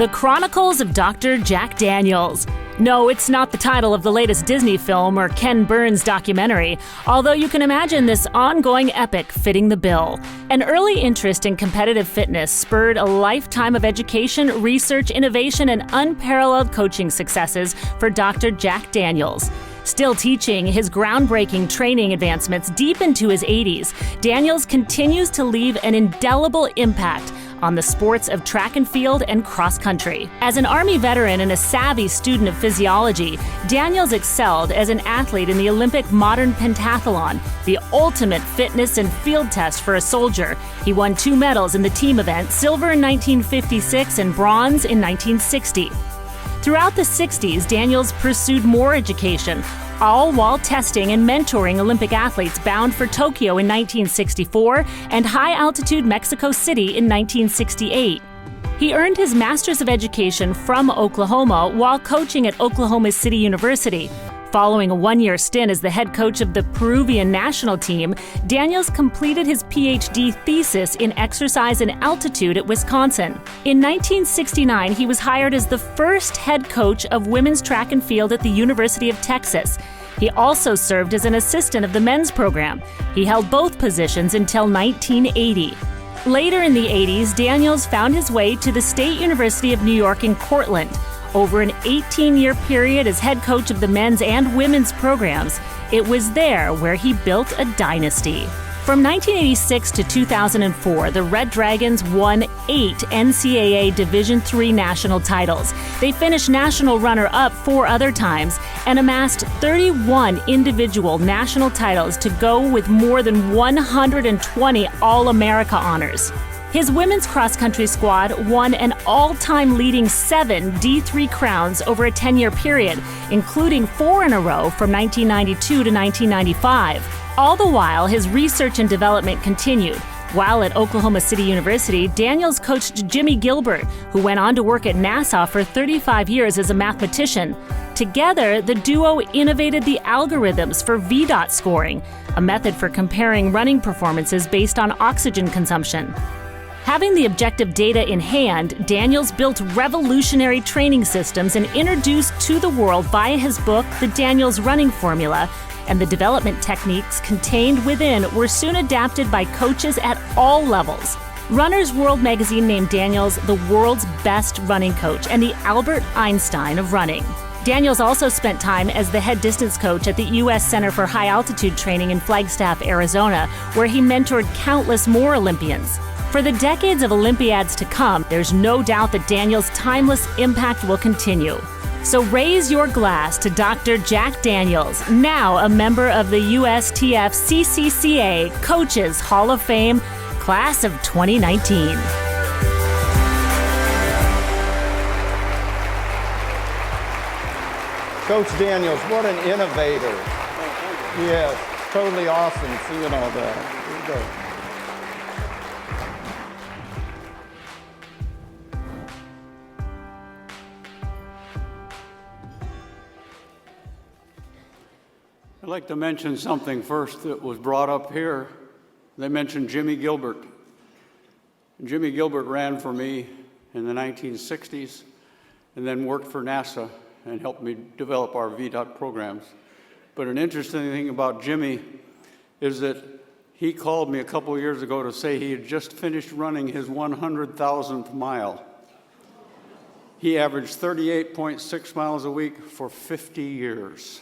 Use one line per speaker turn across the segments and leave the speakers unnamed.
The Chronicles of Dr. Jack Daniels. No, it's not the title of the latest Disney film or Ken Burns documentary, although you can imagine this ongoing epic fitting the bill. An early interest in competitive fitness spurred a lifetime of education, research, innovation, and unparalleled coaching successes for Dr. Jack Daniels. Still teaching his groundbreaking training advancements deep into his 80s, Daniels continues to leave an indelible impact on the sports of track and field and cross country. As an Army veteran and a savvy student of physiology, Daniels excelled as an athlete in the Olympic modern pentathlon, the ultimate fitness and field test for a soldier. He won 2 medals in the team event, silver in 1956 and bronze in 1960. Throughout the 60s, Daniels pursued more education, all while testing and mentoring Olympic athletes bound for Tokyo in 1964 and high-altitude Mexico City in 1968. He earned his Master's of Education from Oklahoma while coaching at Oklahoma City University. Following a 1-year stint as the head coach of the Peruvian national team, Daniels completed his Ph.D. thesis in exercise and altitude at Wisconsin. In 1969, he was hired as the first head coach of women's track and field at the University of Texas. He also served as an assistant of the men's program. He held both positions until 1980. Later in the 80s, Daniels found his way to the State University of New York in Cortland. Over an 18-year period as head coach of the men's and women's programs, it was there where he built a dynasty. From 1986 to 2004, the Red Dragons won 8 NCAA Division III national titles. They finished national runner-up 4 other times and amassed 31 individual national titles to go with more than 120 All-America honors. His women's cross-country squad won an all-time leading 7 D3 crowns over a 10-year period, including 4 in a row from 1992 to 1995. All the while, his research and development continued. While at Oklahoma City University, Daniels coached Jimmy Gilbert, who went on to work at NASA for 35 years as a mathematician. Together, the duo innovated the algorithms for VDOT scoring, a method for comparing running performances based on oxygen consumption. Having the objective data in hand, Daniels built revolutionary training systems and introduced to the world via his book The Daniels Running Formula, and the development techniques contained within were soon adapted by coaches at all levels. Runner's World magazine named Daniels the world's best running coach and the Albert Einstein of running. Daniels also spent time as the head distance coach at the U.S. Center for High Altitude Training in Flagstaff, Arizona, where he mentored countless more Olympians. For the decades of Olympiads to come, there's no doubt that Daniels' timeless impact will continue. So raise your glass to Dr. Jack Daniels, now a member of the USTFCCCA Coaches Hall of Fame, Class of 2019.
Coach Daniels, what an innovator. Yes, totally awesome seeing all that. Here we go.
I'd like to mention something first that was brought up here. They mentioned Jimmy Gilbert. Jimmy Gilbert ran for me in the 1960s and then worked for NASA and helped me develop our VDOT programs. But an interesting thing about Jimmy is that he called me a couple of years ago to say he had just finished running his 100,000th mile. He averaged 38.6 miles a week for 50 years.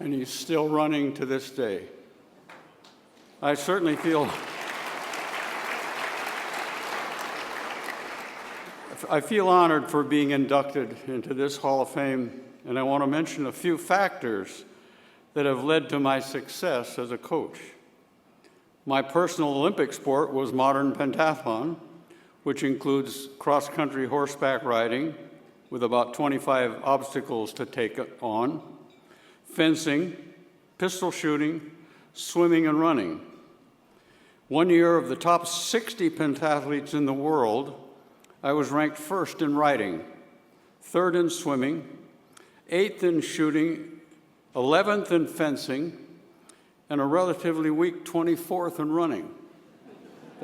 And he's still running to this day. I certainly feel honored for being inducted into this Hall of Fame, and I want to mention a few factors that have led to my success as a coach. My personal Olympic sport was modern pentathlon, which includes cross-country horseback riding with about 25 obstacles to take on, fencing, pistol shooting, swimming, and running. 1 year of the top 60 pentathletes in the world, I was ranked first in riding, third in swimming, 8th in shooting, 11th in fencing, and a relatively weak 24th in running.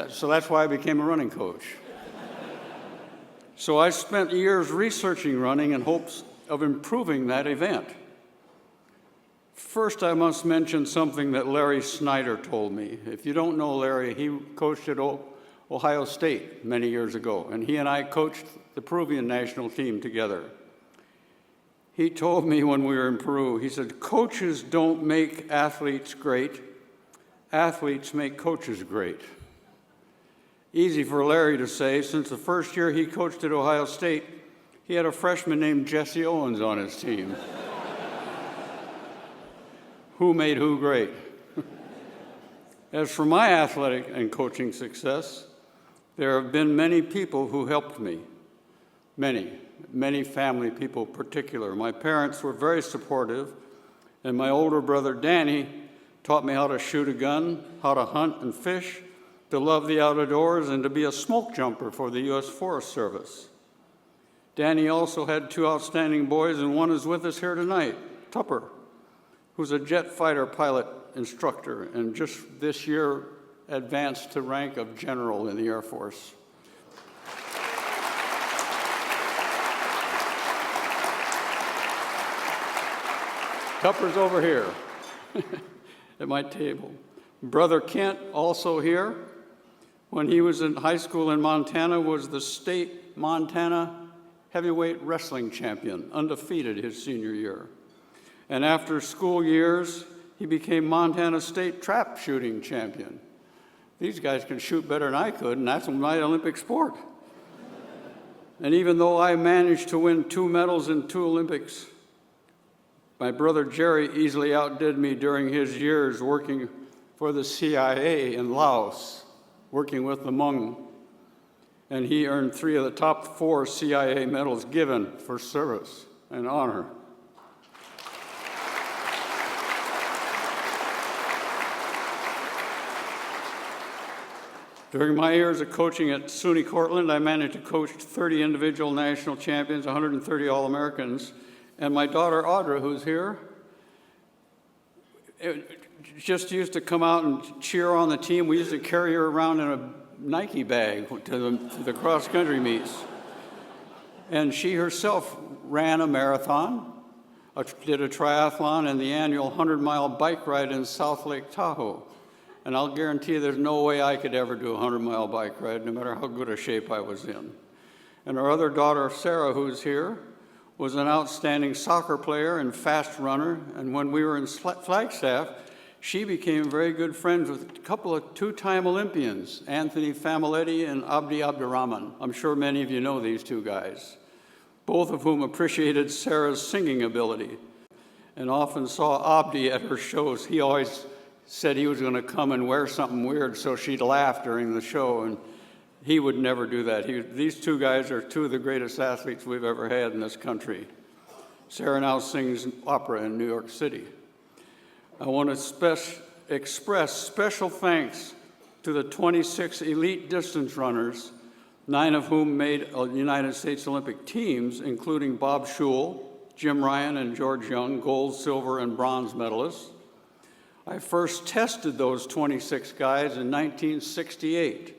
So that's why I became a running coach. So I spent years researching running in hopes of improving that event. First, I must mention something that Larry Snyder told me. If you don't know Larry, he coached at Ohio State many years ago, and he and I coached the Peruvian national team together. He told me when we were in Peru, he said, "Coaches don't make athletes great, athletes make coaches great." Easy for Larry to say, since the first year he coached at Ohio State, he had a freshman named Jesse Owens on his team. Who made who great? As for my athletic and coaching success, there have been many people who helped me. Many family people in particular. My parents were very supportive, and my older brother Danny taught me how to shoot a gun, how to hunt and fish, to love the outdoors, and to be a smoke jumper for the U.S. Forest Service. Danny also had two outstanding boys, and one is with us here tonight, Tupper, who's a jet fighter pilot instructor, and just this year advanced to rank of general in the Air Force. Tupper's over here at my table. Brother Kent, also here, when he was in high school in Montana, was the state Montana heavyweight wrestling champion, undefeated his senior year. And after school years, he became Montana state trap shooting champion. These guys can shoot better than I could, and that's my Olympic sport. And even though I managed to win 2 medals in 2 Olympics, my brother Jerry easily outdid me during his years working for the CIA in Laos, working with the Hmong. And he earned 3 of the top 4 CIA medals given for service and honor. During my years of coaching at SUNY Cortland, I managed to coach 30 individual national champions, 130 All-Americans, and my daughter Audra, who's here, just used to come out and cheer on the team. We used to carry her around in a Nike bag to the cross-country meets. And she herself ran a marathon, did a triathlon, and the annual 100-mile bike ride in South Lake Tahoe. And I'll guarantee you there's no way I could ever do a 100-mile bike ride, no matter how good a shape I was in. And our other daughter, Sarah, who's here, was an outstanding soccer player and fast runner. And when we were in Flagstaff, she became very good friends with a couple of 2-time Olympians, Anthony Familetti and Abdi Abdurrahman. I'm sure many of you know these 2 guys, both of whom appreciated Sarah's singing ability and often saw Abdi at her shows. He always said he was going to come and wear something weird so she'd laugh during the show, and he would never do that. These 2 guys are 2 of the greatest athletes we've ever had in this country. Sarah now sings opera in New York City. I want to express special thanks to the 26 elite distance runners, 9 of whom made United States Olympic teams, including Bob Schul, Jim Ryan, and George Young, gold, silver, and bronze medalists. I first tested those 26 guys in 1968.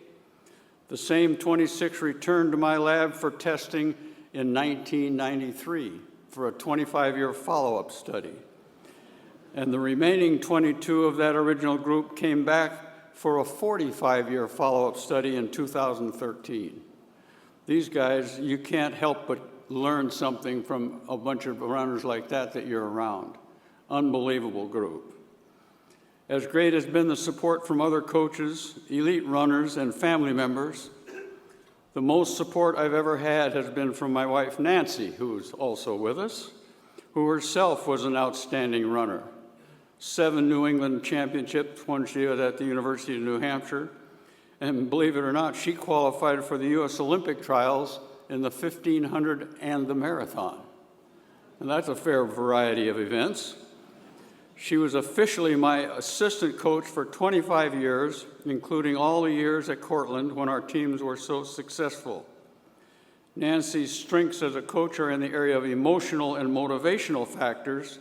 The same 26 returned to my lab for testing in 1993 for a 25-year follow-up study. And the remaining 22 of that original group came back for a 45-year follow-up study in 2013. These guys, you can't help but learn something from a bunch of runners like that you're around. Unbelievable group. As great has been the support from other coaches, elite runners, and family members, the most support I've ever had has been from my wife, Nancy, who's also with us, who herself was an outstanding runner. 7 New England championships when she was at the University of New Hampshire, and believe it or not, she qualified for the U.S. Olympic trials in the 1500 and the marathon. And that's a fair variety of events. She was officially my assistant coach for 25 years, including all the years at Cortland when our teams were so successful. Nancy's strengths as a coach are in the area of emotional and motivational factors,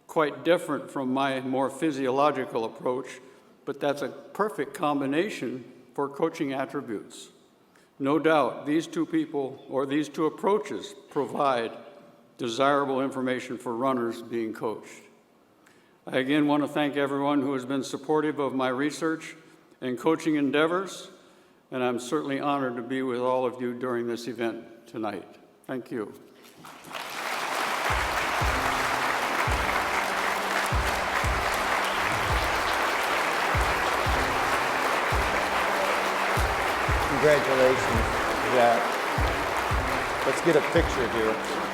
quite different from my more physiological approach, but that's a perfect combination for coaching attributes. No doubt these two people, or these two approaches, provide desirable information for runners being coached. I again want to thank everyone who has been supportive of my research and coaching endeavors, and I'm certainly honored to be with all of you during this event tonight. Thank you.
Congratulations, Jack. Let's get a picture here.